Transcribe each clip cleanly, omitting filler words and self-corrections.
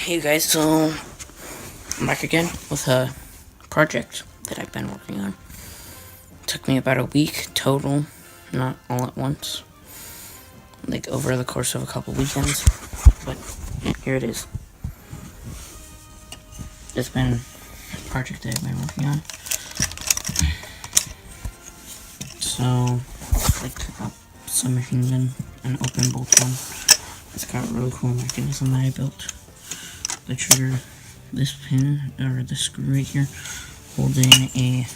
Hey you guys, so I'm back again with a project that I've been working on. It took me about a week total, not all at once, like over the course of a couple weekends, but here it is. It's been a project that I've been working on. So, like took up submachine gun, an open bolt one. It's got a really cool mechanism that I built. The trigger, this pin, or the screw right here, holds in a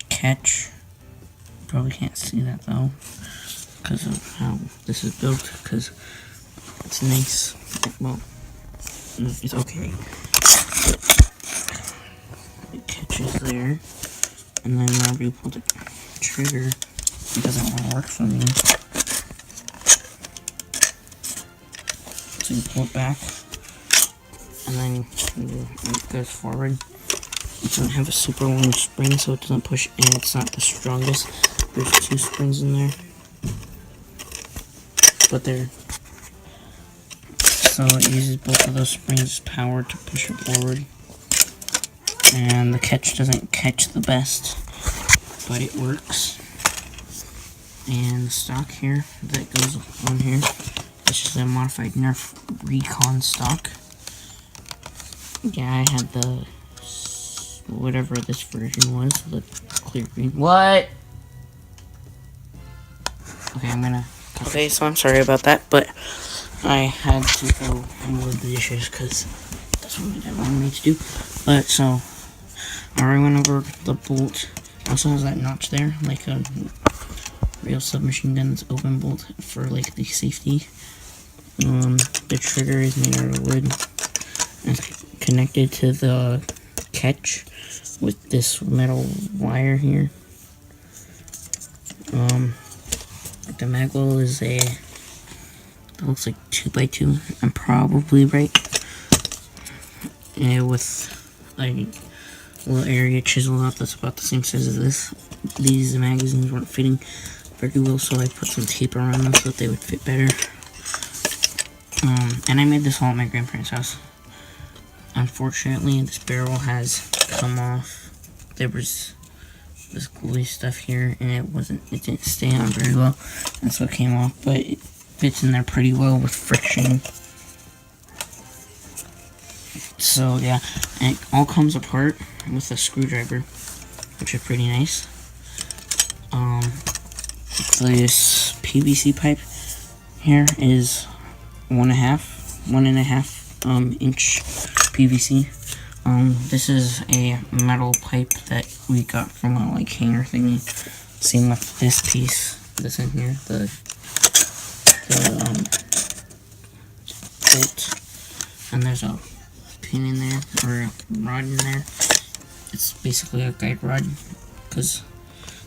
catch. Probably can't see that though, because of how this is built, because it's nice. Well, it's okay. It catches there, and then whenever you pull the trigger, it doesn't want to work for me. So you pull it back, and then it goes forward. It doesn't have a super long spring, so it doesn't push, and it's not the strongest. There's 2 springs in there, but so it uses both of those springs' power to push it forward. And the catch doesn't catch the best, but it works. And the stock here that goes on here, it's just a modified Nerf Recon stock. Yeah, I had the whatever this version was, the clear green. What? Okay, okay, so I'm sorry about that, but I had to go unload the dishes because that's what my dad wanted me to do. But so I already went over the bolt. It also has that notch there, like a real submachine gun's open bolt for like the safety. The trigger is made out of wood and it's connected to the catch with this metal wire here. The magwell is it looks like 2x2. I'm probably right. And with a little area chiseled out that's about the same size as this. These magazines weren't fitting very well, so I put some tape around them so that they would fit better. And I made this all at my grandparents' house. Unfortunately, this barrel has come off. There was this gluey stuff here, and it didn't stay on very well. That's what came off, but it fits in there pretty well with friction. So yeah, and it all comes apart with a screwdriver, which is pretty nice. This PVC pipe here is 1.5 inch PVC. This is a metal pipe that we got from a like hanger thingy. Same with this piece that's in here, the bolt, and there's a pin in there, or a rod in there. It's basically a guide rod, because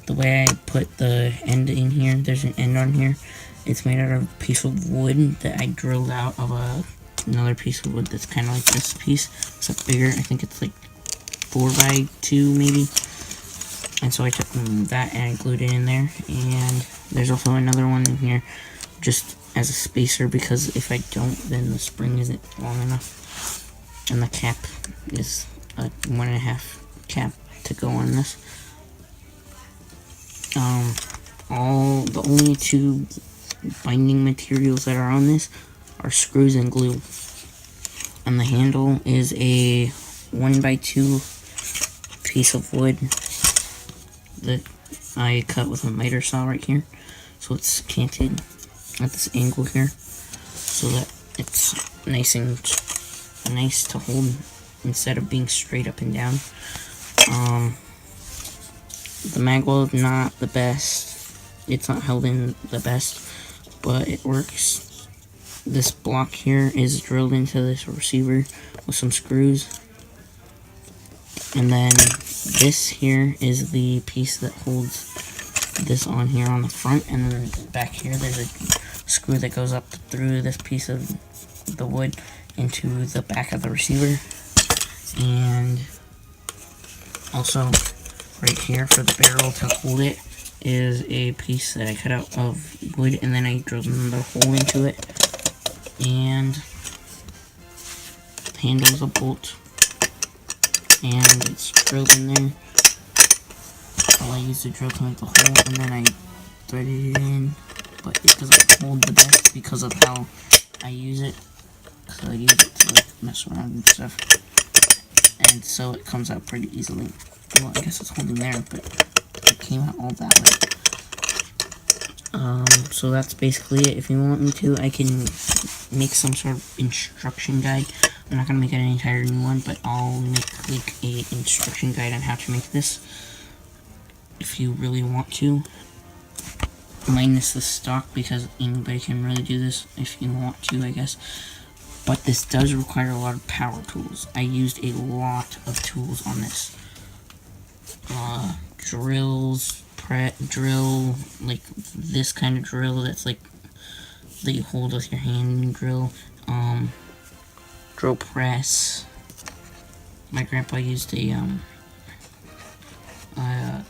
the way I put the end in here, there's an end on here. It's made out of a piece of wood that I drilled out of another piece of wood that's kind of like this piece, except bigger. I think it's like 4x2 maybe. And so I took that and I glued it in there. And there's also another one in here just as a spacer, because if I don't, then the spring isn't long enough. And the cap is a 1.5 cap to go on this. The only 2 binding materials that are on this are screws and glue. And the handle is a 1x2 piece of wood that I cut with a miter saw right here. So it's canted at this angle here, so that it's nice to hold instead of being straight up and down. The magwell is not the best. It's not held in the best, but it works. This block here is drilled into this receiver with some screws. And then this here is the piece that holds this on here on the front, and then back here there's a screw that goes up through this piece of the wood into the back of the receiver. And also right here for the barrel to hold it is a piece that I cut out of wood, and then I drilled another hole into it. and the handle is a bolt, and it's drilled in there. So I use the drill to make the hole, and then I threaded it in, but it doesn't hold the best because of how I use it. So I use it to like mess around and stuff, and so it comes out pretty easily. Well, I guess it's holding there, but it came out all that way. So that's basically it. If you want me to, I can make some sort of instruction guide. I'm not gonna make an entire new one, but I'll make like a instruction guide on how to make this. If you really want to, minus the stock, because anybody can really do this if you want to, I guess. But this does require a lot of power tools. I used a lot of tools on this. Drills, drill, like this kind of drill that's like that you hold with your hand and drill. Drill press. My grandpa used a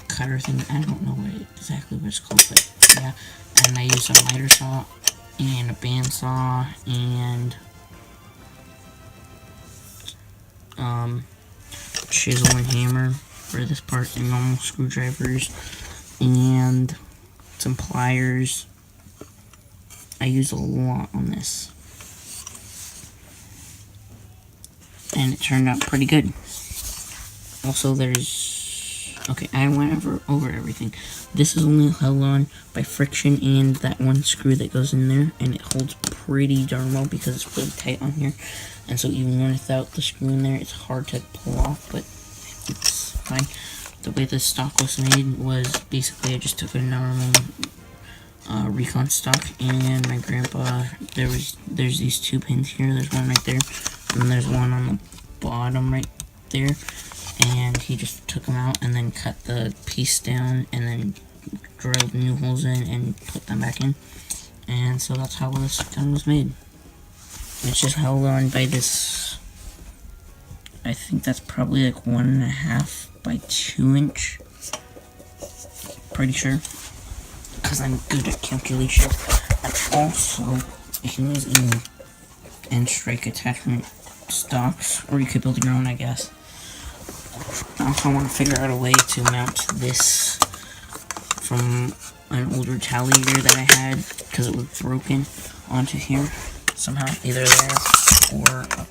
cutter thing. I don't know exactly what it's called, but yeah. And I used a miter saw and a bandsaw and chisel and hammer for this part, and normal screwdrivers and some pliers. I used a lot on this, and it turned out pretty good. Also, okay, I went over everything. This is only held on by friction and that one screw that goes in there, and it holds pretty darn well because it's really tight on here. And so even without the screw in there, it's hard to pull off, but it's fine. The way the stock was made was basically I just took a normal Recon stock, and my grandpa, there's these two pins here. There's one right there, and there's one on the bottom right there. And he just took them out and then cut the piece down and then drilled new holes in and put them back in. And so that's how this gun was made. It's just held on by this, I think that's probably like 1.5 by 2 inch. Pretty sure, because I'm good at calculation. And also, you can use any end strike attachment stocks, or you could build your own, I guess. I also want to figure out a way to mount this from an old retaliator that I had because it was broken onto here somehow, either there or up.